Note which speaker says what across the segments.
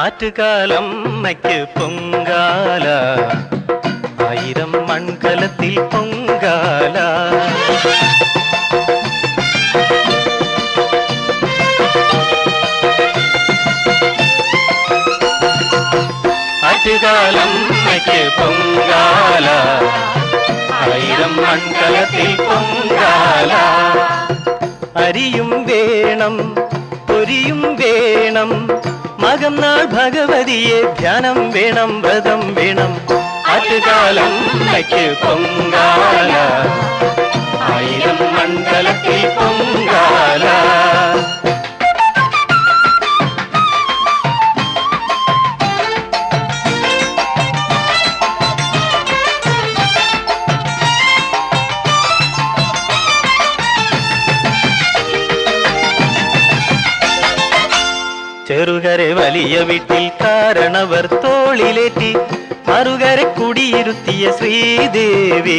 Speaker 1: ആറ്റുകാലമ്മയ്ക്ക് പൊങ്കാല, ആയിരം മൺകലത്തിൽ പൊങ്കാല. ആറ്റുകാലമ്മയ്ക്ക് പൊങ്കാല, ആയിരം മൺകലത്തിൽ പൊങ്കാല. അരിയും വേണം പൊരിയും വേണം, മകം നാൾ ഭഗവതിയെ ധ്യാനം വേണം, വ്രതം വേണം. ആറ്റുകാലമ്മയ്ക്ക് പൊങ്കാല, ആയിരം മണ്ഡലത്തിൽ പൊങ്കാല. ചെറുകരെ വലിയ വീട്ടിൽ കാരണവർ തോളിലേറ്റി മറുകരെ കുടിയിരുത്തിയ ശ്രീദേവി.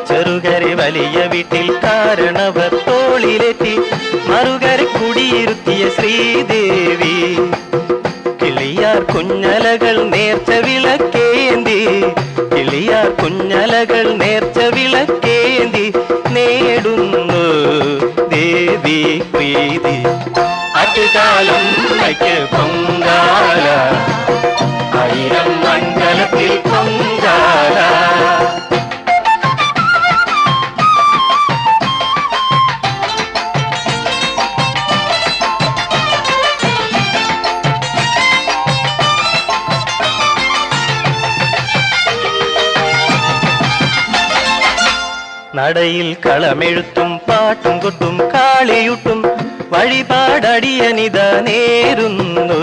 Speaker 1: ചെറുകരെ വലിയ വീട്ടിൽ കാരണവർ തോളിലേറ്റി മറുകരെ കുടിയിരുത്തിയ ശ്രീദേവി. കിളിയാർ കുഞ്ഞലകൾ നേർച്ച വിളക്കേന്തി, കിളിയാർ കുഞ്ഞലകൾ നേർച്ച വിളക്കേന്തി നേടുന്നു ദേവി പ്രീതി. ആറ്റുകാലമ്മയ്ക്ക് പൊങ്കാല, ആയിരം മണ്ഡലത്തിൽ പൊങ്കാല. നടയിൽ കളമെഴുത്തും പാട്ടും കൊട്ടും കാളിയുട്ടും വഴിപാടടിയനിത നേരുന്നു.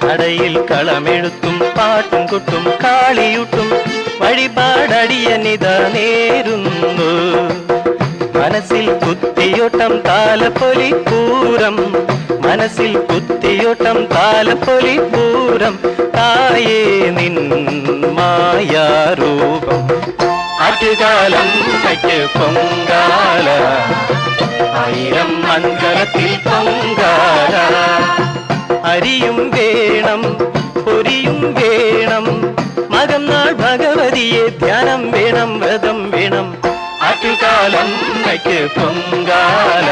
Speaker 1: നടയിൽ കളമെഴുത്തും പാട്ടും കൊട്ടും കാളിയുട്ടും വഴിപാടടിയനിത നേരുന്നു. മനസ്സിൽ കുത്തിയോട്ടം താലപ്പൊലി പൂരം, മനസ്സിൽ കുത്തിയോട്ടം താലപ്പൊലി പൂരം. തായേ നിൻ മായാരൂപം. ആറ്റുകാലമ്മയ്ക്ക് പൊങ്കാല, ആയിരം മണ്ഡലത്തിൽ പൊങ്കാല. അരിയും വേണം പൊരിയും വേണം, മകം നാൾ ഭഗവതിയെ ധ്യാനം വേണം, വ്രതം വേണം. ആറ്റുകാലമ്മയ്ക്ക് പൊങ്കാല,